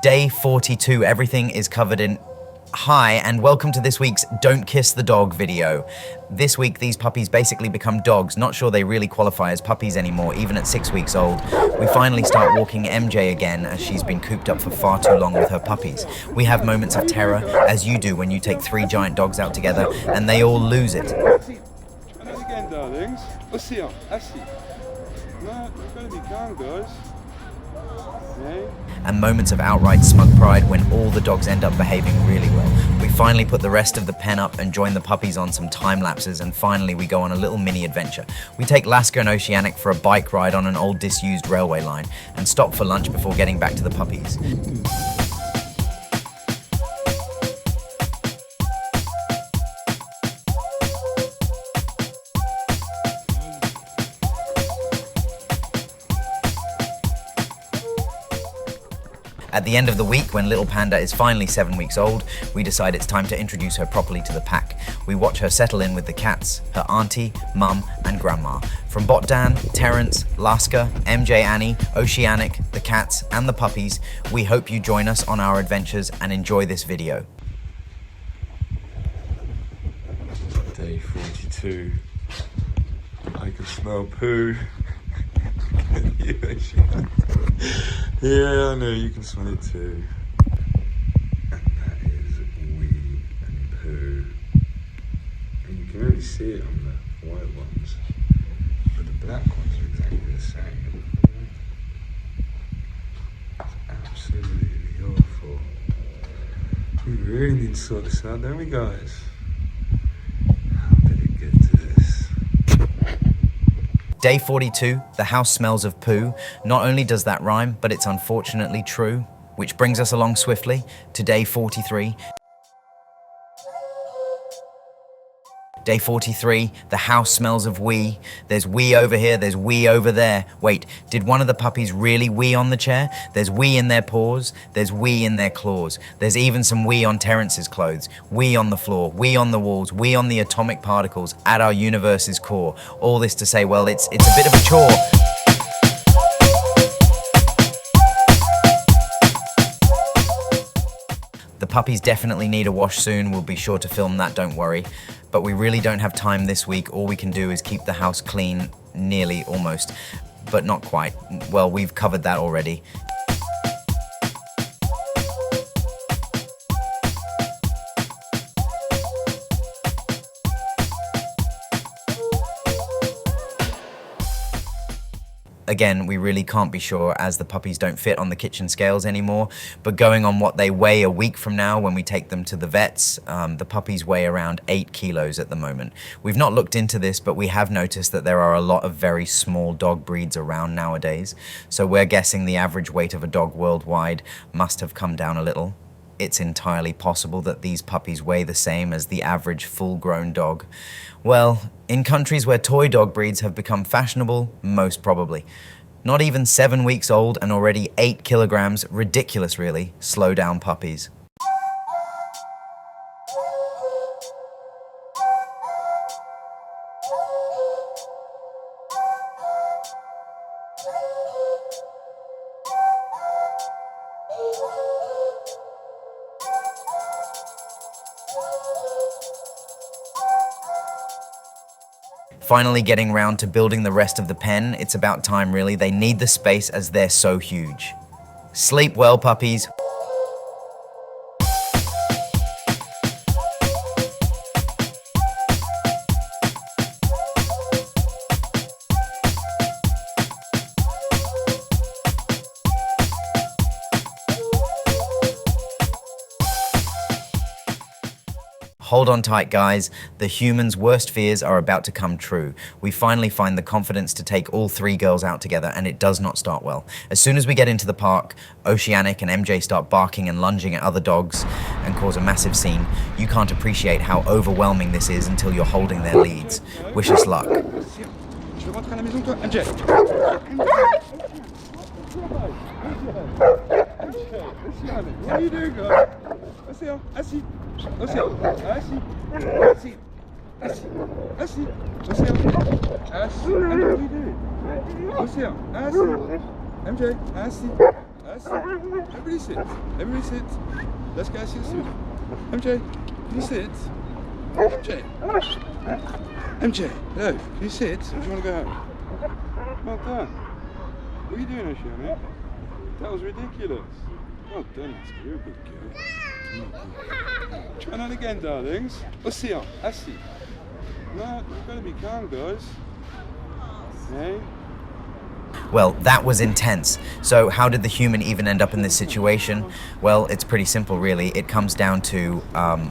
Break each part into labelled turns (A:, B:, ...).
A: Day 42, everything is covered in... Hi, and welcome to this week's Don't Kiss the Dog video. This week, these puppies basically become dogs. Not sure they really qualify as puppies anymore, even at 6 weeks old. We finally start walking MJ again, as she's been cooped up for far too long with her puppies. We have moments of terror, as you do when you take 3 giant dogs out together, and they all lose it.
B: And again, darlings. Ocean, assis. No, you've got to be calm, guys. Okay.
A: And moments of outright smug pride when all the dogs end up behaving really well. We finally put the rest of the pen up and join the puppies on some time lapses, and finally we go on a little mini adventure. We take Láska and Oceanic for a bike ride on an old disused railway line and stop for lunch before getting back to the puppies. At the end of the week, when little Panda is finally 7 weeks old, we decide it's time to introduce her properly to the pack. We watch her settle in with the cats, her auntie, mum, and grandma. From Botdan, Terence, Láska, MJ Annie, Oceanic, the cats, and the puppies, we hope you join us on our adventures and enjoy this video.
B: Day 42. I can smell poo. Yeah, I know, you can smell it too. And that is wee and poo. And you can only see it on the white ones, but the black ones are exactly the same. It's absolutely awful. We really need to sort this out, don't we, guys? How did it get to this?
A: Day 42, the house smells of poo. Not only does that rhyme, but it's unfortunately true. Which brings us along swiftly to day 43. Day 43, the house smells of wee. There's wee over here, there's wee over there. Wait, did one of the puppies really wee on the chair? There's wee in their paws, there's wee in their claws. There's even some wee on Terence's clothes. Wee on the floor, wee on the walls, wee on the atomic particles at our universe's core. All this to say, well, it's a bit of a chore. The puppies definitely need a wash soon. We'll be sure to film that, don't worry. But we really don't have time this week. All we can do is keep the house clean, nearly, almost, but not quite. Well, we've covered that already. Again, we really can't be sure as the puppies don't fit on the kitchen scales anymore, but going on what they weigh a week from now when we take them to the vets, the puppies weigh around 8 kilos at the moment. We've not looked into this, but we have noticed that there are a lot of very small dog breeds around nowadays, so we're guessing the average weight of a dog worldwide must have come down a little. It's entirely possible that these puppies weigh the same as the average full-grown dog. Well, in countries where toy dog breeds have become fashionable, most probably. Not even 7 weeks old and already 8 kilograms, ridiculous really, slow down puppies. Finally getting round to building the rest of the pen. It's about time really. They need the space as they're so huge. Sleep well, puppies. Hold on tight, guys. The humans' worst fears are about to come true. We finally find the confidence to take all 3 girls out together, and it does not start well. As soon as we get into the park, Oceanic and MJ start barking and lunging at other dogs and cause a massive scene. You can't appreciate how overwhelming this is until you're holding their leads. Wish us luck.
B: What are you doing, guys? Ocean, assis. Ocean, assis. Assis. Assis. Assis. Ocean, assis. And what are you doing? Ocean, assis. MJ, assis. That's it. Everybody sit. Everybody sit. Láska, ask you to sit. MJ, can you sit? MJ. MJ, hello. Can you sit? Or do you want to go home? Well done. What are you doing, Oceanic? That was ridiculous. Well done, Láska. You're a good girl. Try that again, darlings. Ocean, assis. No, you've got to be calm, guys. Hey?
A: Well, that was intense. So how did the human even end up in this situation? Well, it's pretty simple, really. It comes down to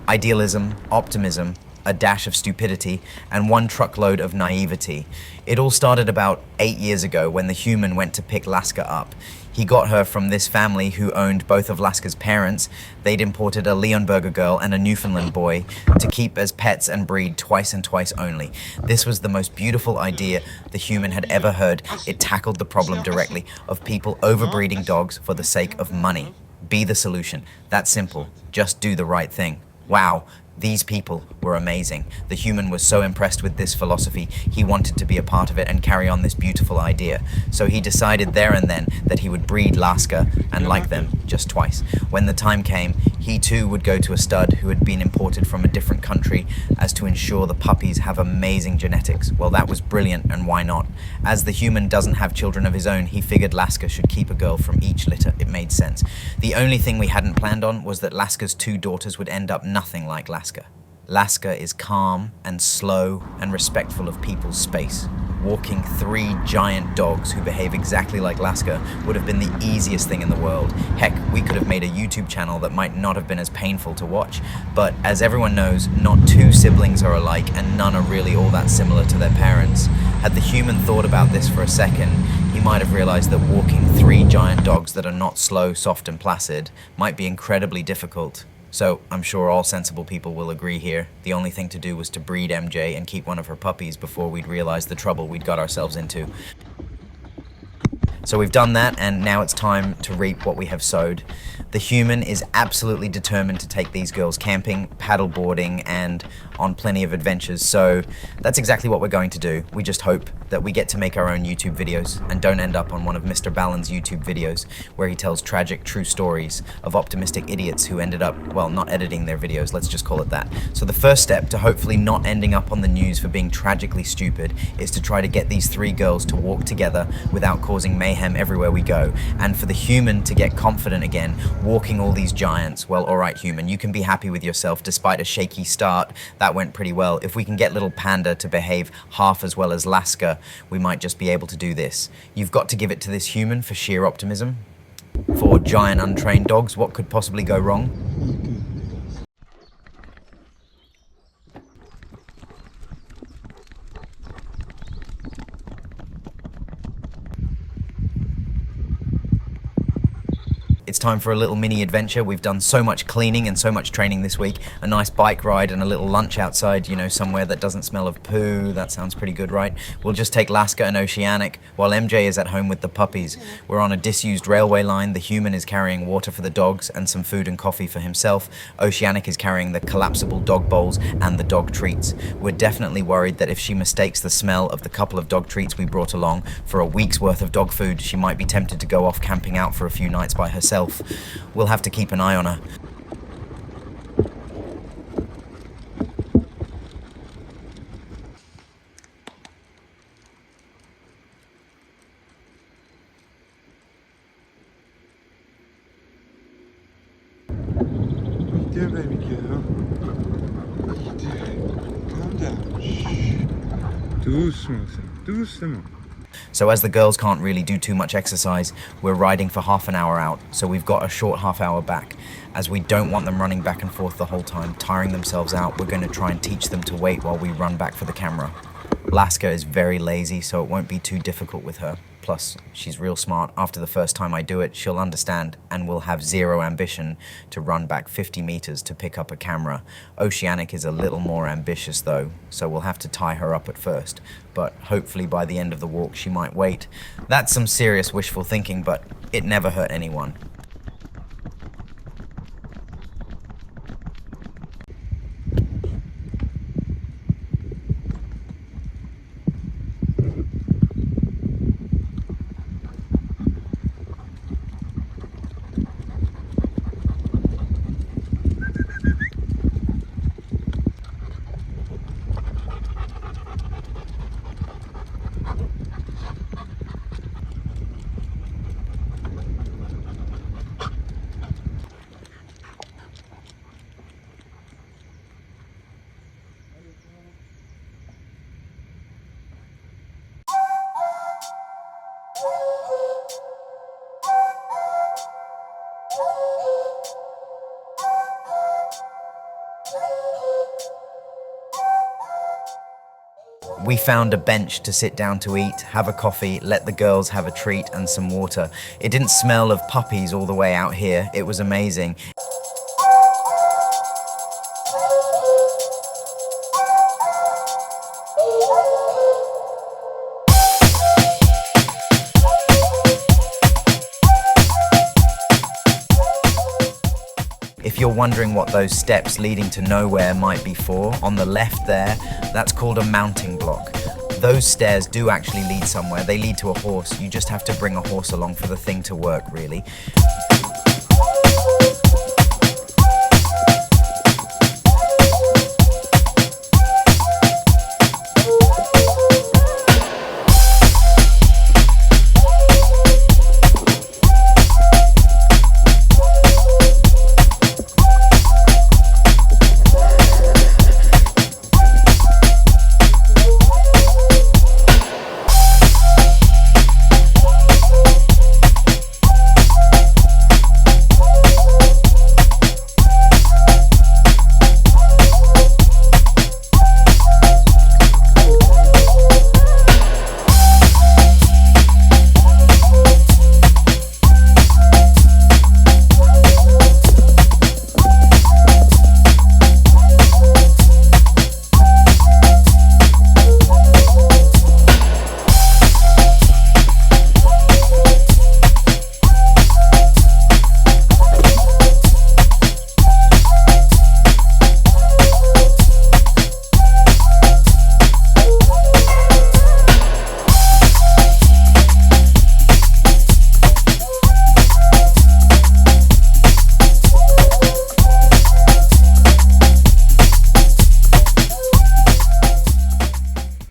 A: idealism, optimism, a dash of stupidity, and one truckload of naivety. It all started about 8 years ago when the human went to pick Láska up. He got her from this family who owned both of Láska's parents. They'd imported a Leonberger girl and a Newfoundland boy to keep as pets and breed twice and twice only. This was the most beautiful idea the human had ever heard. It tackled the problem directly of people overbreeding dogs for the sake of money. Be the solution. That's simple. Just do the right thing. Wow. These people were amazing. The human was so impressed with this philosophy, he wanted to be a part of it and carry on this beautiful idea. So he decided there and then that he would breed Láska and like them just twice. When the time came, he too would go to a stud who had been imported from a different country as to ensure the puppies have amazing genetics. Well, that was brilliant, and why not? As the human doesn't have children of his own, he figured Láska should keep a girl from each litter. It made sense. The only thing we hadn't planned on was that Láska's 2 daughters would end up nothing like Láska. Láska is calm and slow and respectful of people's space. Walking 3 giant dogs who behave exactly like Láska would have been the easiest thing in the world. Heck, we could have made a YouTube channel that might not have been as painful to watch. But as everyone knows, not 2 siblings are alike and none are really all that similar to their parents. Had the human thought about this for a second, he might have realized that walking 3 giant dogs that are not slow, soft and placid might be incredibly difficult. So I'm sure all sensible people will agree here. The only thing to do was to breed MJ and keep one of her puppies before we'd realize the trouble we'd got ourselves into. So we've done that, and now it's time to reap what we have sowed. The human is absolutely determined to take these girls camping, paddle boarding, and on plenty of adventures. So that's exactly what we're going to do. We just hope that we get to make our own YouTube videos and don't end up on one of Mr. Ballen's YouTube videos where he tells tragic, true stories of optimistic idiots who ended up, well, not editing their videos, let's just call it that. So the first step to hopefully not ending up on the news for being tragically stupid is to try to get these 3 girls to walk together without causing mayhem everywhere we go. And for the human to get confident again, walking all these giants, well, alright human, you can be happy with yourself despite a shaky start. That went pretty well. If we can get little Panda to behave half as well as Láska, we might just be able to do this. You've got to give it to this human for sheer optimism. For giant untrained dogs, what could possibly go wrong? It's time for a little mini adventure. We've done so much cleaning and so much training this week. A nice bike ride and a little lunch outside, you know, somewhere that doesn't smell of poo. That sounds pretty good, right? We'll just take Láska and Oceanic while MJ is at home with the puppies. We're on a disused railway line. The human is carrying water for the dogs and some food and coffee for himself. Oceanic is carrying the collapsible dog bowls and the dog treats. We're definitely worried that if she mistakes the smell of the couple of dog treats we brought along for a week's worth of dog food, she might be tempted to go off camping out for a few nights by herself. We'll have to keep an eye on her.
B: What are you doing, baby girl? What are you doing? Calm down. Shh. Doucement, doucement.
A: So as the girls can't really do too much exercise, we're riding for half an hour out, so we've got a short half hour back. As we don't want them running back and forth the whole time, tiring themselves out, we're going to try and teach them to wait while we run back for the camera. Láska is very lazy, so it won't be too difficult with her. Plus, she's real smart. After the first time I do it, she'll understand and will have zero ambition to run back 50 meters to pick up a camera. Oceanic is a little more ambitious though, so we'll have to tie her up at first. But hopefully by the end of the walk she might wait. That's some serious wishful thinking, but it never hurt anyone. We found a bench to sit down to eat, have a coffee, let the girls have a treat and some water. It didn't smell of puppies all the way out here. It was amazing. If you're wondering what those steps leading to nowhere might be for, on the left there, that's called a mounting block. Those stairs do actually lead somewhere. They lead to a horse. You just have to bring a horse along for the thing to work, really.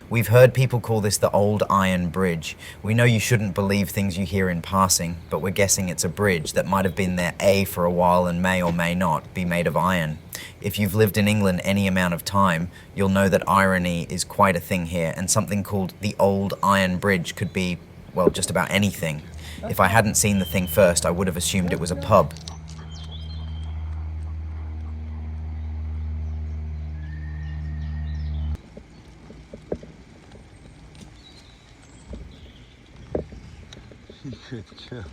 A: We've heard people call this the old iron bridge. We know you shouldn't believe things you hear in passing, but we're guessing it's a bridge that might have been there for a while and may or may not be made of iron. If you've lived in England any amount of time, you'll know that irony is quite a thing here, and something called the old iron bridge could be, well, just about anything. If I hadn't seen the thing first, I would have assumed it was a pub.
B: Good girl.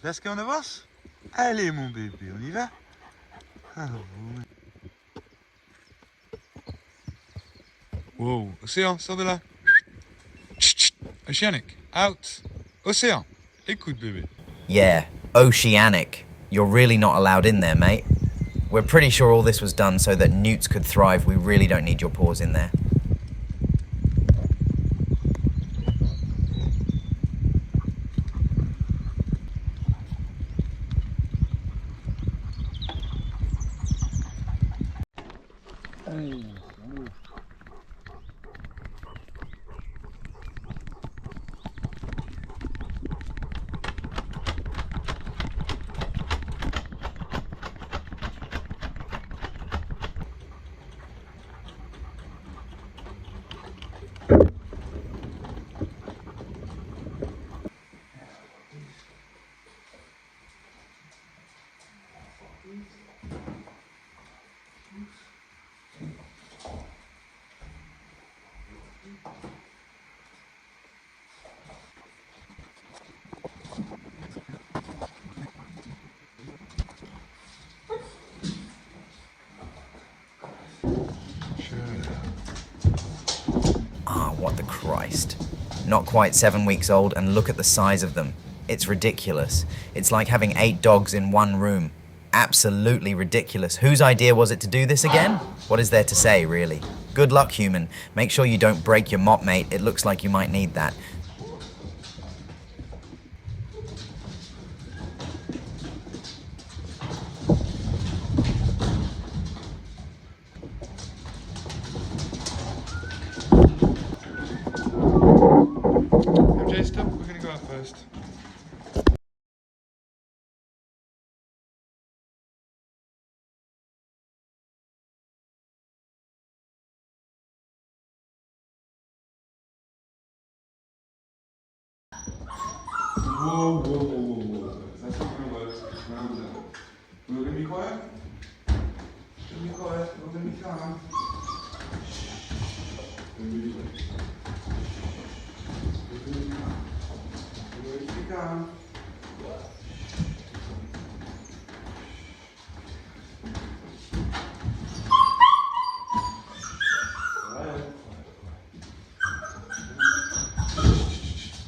B: Láska, on avance? Allez mon bébé, on y va? Ah, oui. Wow, Océan, sors de là. Oceanic, out. Océan, écoute bébé.
A: Yeah, Oceanic. You're really not allowed in there, mate. We're pretty sure all this was done so that newts could thrive. We really don't need your paws in there. What the Christ. Not quite 7 weeks old, and look at the size of them. It's ridiculous. It's like having 8 dogs in one room. Absolutely ridiculous. Whose idea was it to do this again? What is there to say, really? Good luck, human. Make sure you don't break your mop, mate. It looks like you might need that.
B: MJ, stop. We're going to go out first. Whoa, whoa, whoa, whoa, whoa. That's not gonna work. Calm down. We're gonna be quiet? Gonna be quiet. We're gonna be calm. We're gonna be quiet. We're gonna be calm.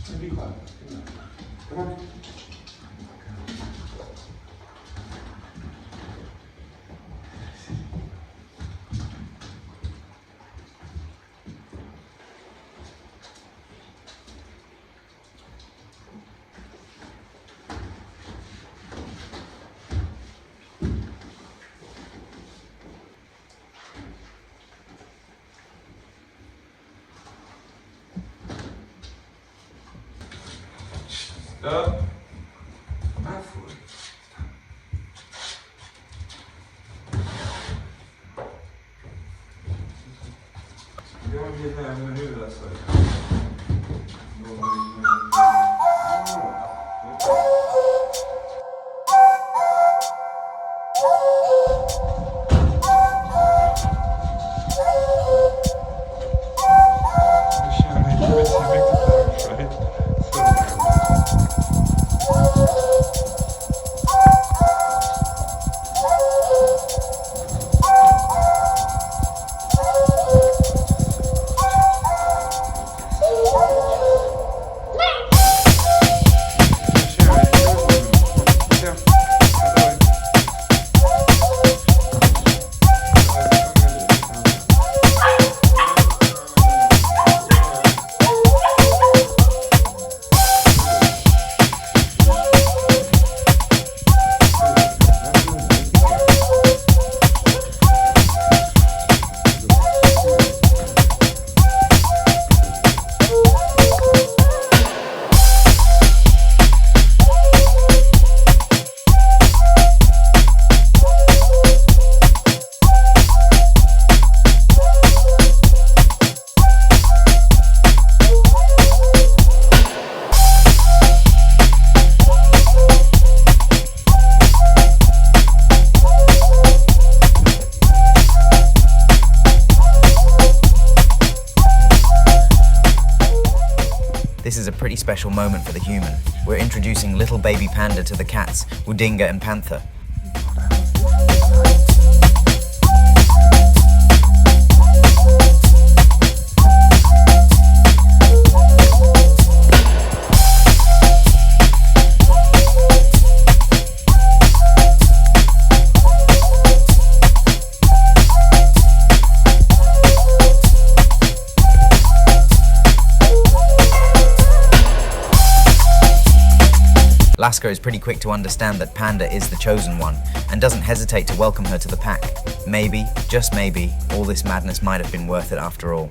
B: We're gonna be calm. Come on. Stop. My foot. You don't want to get there, I'm going to do that side.
A: This is a pretty special moment for the human. We're introducing little baby Panda to the cats, Wodinga and Panther. Láska is pretty quick to understand that Panda is the chosen one, and doesn't hesitate to welcome her to the pack. Maybe, just maybe, all this madness might have been worth it after all.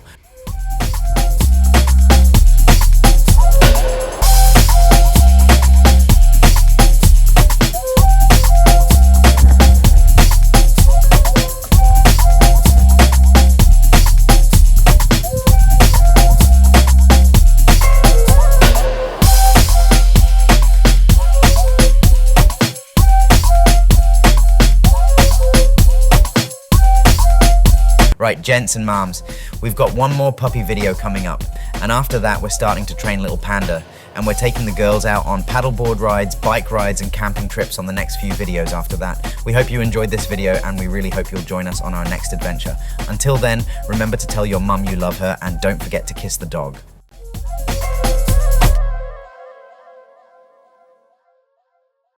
A: Right, gents and moms, we've got one more puppy video coming up, and after that we're starting to train little Panda, and we're taking the girls out on paddleboard rides, bike rides and camping trips on the next few videos after that. We hope you enjoyed this video, and we really hope you'll join us on our next adventure. Until then, remember to tell your mum you love her, and don't forget to kiss the dog.